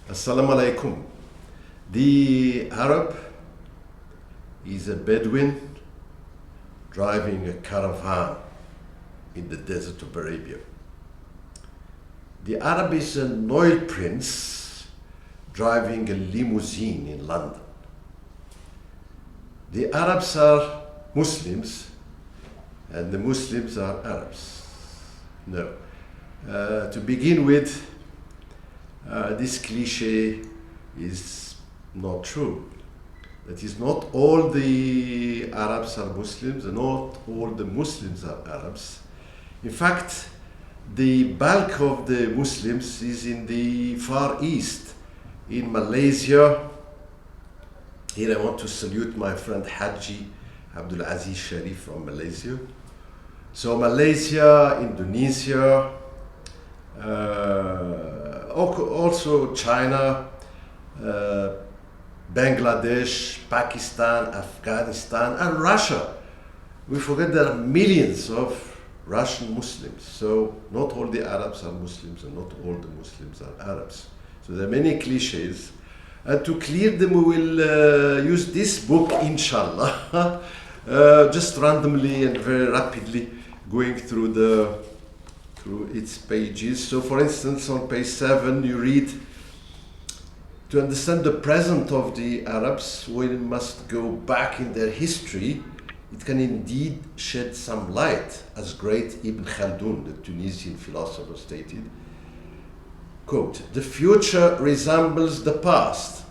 Assalamu alaikum. The Arab is a Bedouin driving a caravan in the desert of Arabia. The Arab is an oil prince driving a limousine in London. The Arabs are Muslims and the Muslims are Arabs. No. To begin with, this cliche is not true. That is, not all the Arabs are Muslims and not all the Muslims are Arabs. In fact, the bulk of the Muslims is in the Far East, in Malaysia. Here I want to salute my friend Haji Abdul Aziz Sharif from Malaysia. So Malaysia, Indonesia, also China, Bangladesh, Pakistan, Afghanistan, and Russia. We forget there are millions of Russian Muslims. So not all the Arabs are Muslims and not all the Muslims are Arabs. So there are many cliches. And to clear them, we will use this book, inshallah, just randomly and very rapidly going through its pages. So for instance, on page 7, you read, to understand the present of the Arabs, we must go back in their history. It can indeed shed some light, as great Ibn Khaldun, the Tunisian philosopher, stated. Quote, "The future resembles the past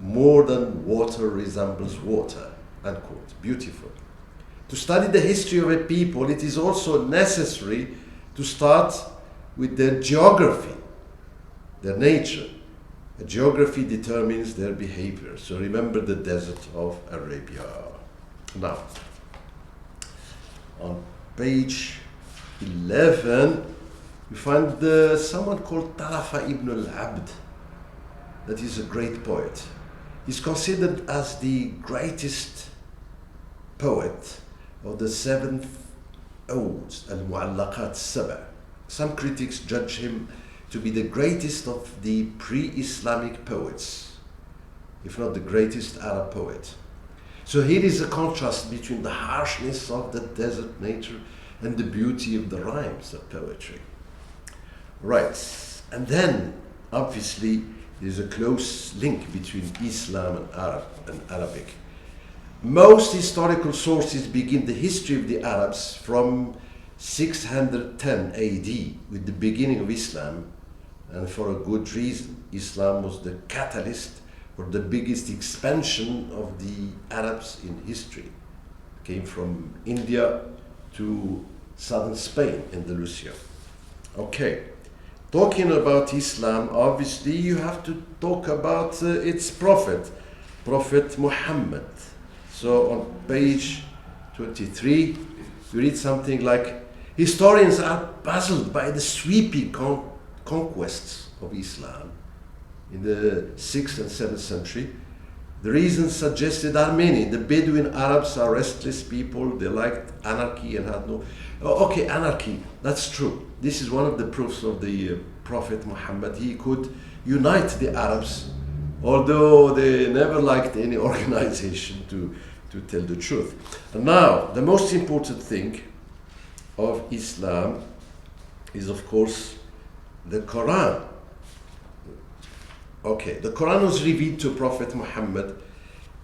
more than water resembles water." Unquote. Beautiful. To study the history of a people, it is also necessary to start with their geography, their nature. A geography determines their behavior. So remember the desert of Arabia. Now, on page 11, we find someone called Tarafa ibn al-Abd. That is a great poet. He's considered as the greatest poet of the 7th Odes, al-Mu'allaqat Saba. Some critics judge him to be the greatest of the pre-Islamic poets, if not the greatest Arab poet. So here is a contrast between the harshness of the desert nature and the beauty of the rhymes of poetry. Right, and then obviously there's a close link between Islam and Arabic. Most historical sources begin the history of the Arabs from 610 AD with the beginning of Islam, and for a good reason. Islam was the catalyst for the biggest expansion of the Arabs in history. It came from India to southern Spain, Andalusia. Okay, talking about Islam, obviously you have to talk about its prophet, Prophet Muhammad. So on page 23, you read something like, historians are puzzled by the sweeping conquests of Islam in the 6th and 7th century. The reasons suggested are many. The Bedouin Arabs are restless people. They liked anarchy and had no... Okay, anarchy, that's true. This is one of the proofs of the Prophet Muhammad. He could unite the Arabs, although they never liked any organization, to tell the truth. And now, the most important thing of Islam is, of course, the Quran. Okay, the Quran was revealed to Prophet Muhammad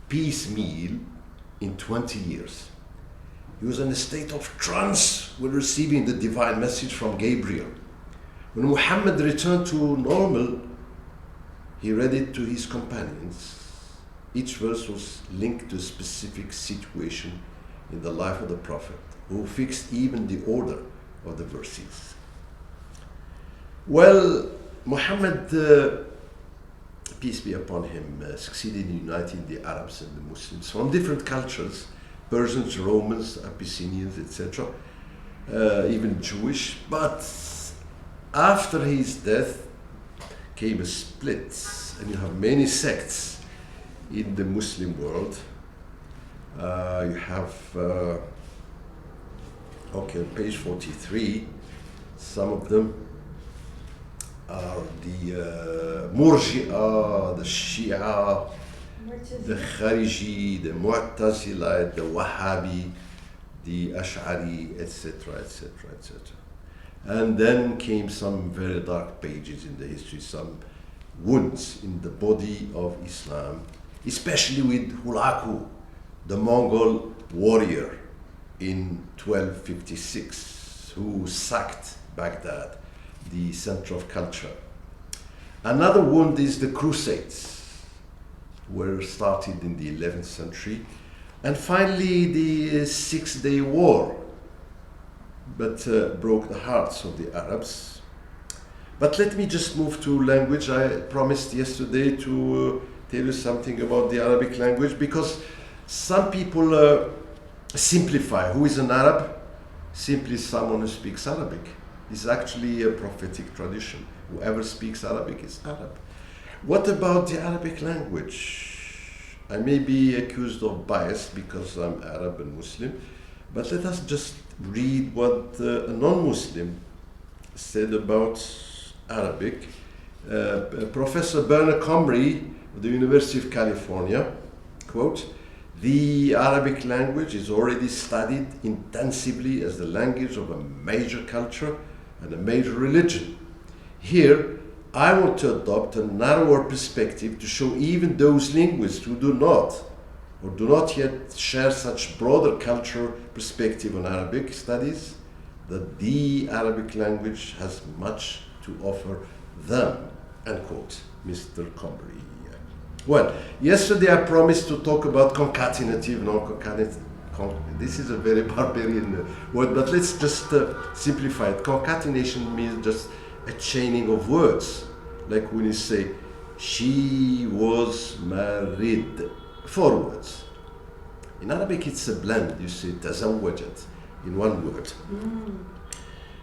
piecemeal in 20 years. He was in a state of trance when receiving the divine message from Gabriel. When Muhammad returned to normal, he read it to his companions. Each verse was linked to a specific situation in the life of the Prophet, who fixed even the order of the verses. Well, Muhammad, peace be upon him, succeeded in uniting the Arabs and the Muslims from different cultures, Persians, Romans, Abyssinians, etc., even Jewish. But after his death came a split, and you have many sects in the Muslim world. You have, okay, on page 43, some of them are the Murji'a, the Shia, the Khariji, the Mu'tazilite, the Wahhabi, the Ash'ari, etc., etc., etc. And then came some very dark pages in the history, some wounds in the body of Islam, especially with Hulagu, the Mongol warrior in 1256, who sacked Baghdad, the center of culture. Another wound is the Crusades, were started in the 11th century. And finally, the Six-Day War, but broke the hearts of the Arabs. But let me just move to language. I promised yesterday to tell you something about the Arabic language, because some people simplify. Who is an Arab? Simply someone who speaks Arabic. It's actually a prophetic tradition. Whoever speaks Arabic is Arab. What about the Arabic language? I may be accused of bias because I'm Arab and Muslim, but let us just read what a non-Muslim said about Arabic. Professor Bernard Comrie of the University of California, quote, "The Arabic language is already studied intensively as the language of a major culture and a major religion. Here, I want to adopt a narrower perspective to show even those linguists who do not yet share such broader cultural perspective on Arabic studies, that the Arabic language has much to offer them," end quote, Mr. Comrie. Well, yesterday I promised to talk about concatenative, non-concatenative. This is a very barbarian word, but let's just simplify it. Concatenation means just a chaining of words, like when you say, "She was married." 4 words. In Arabic, it's a blend. You say "tazawwajat" in 1 word.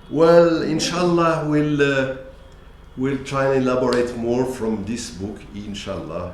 Well, inshallah, we'll try and elaborate more from this book, inshallah.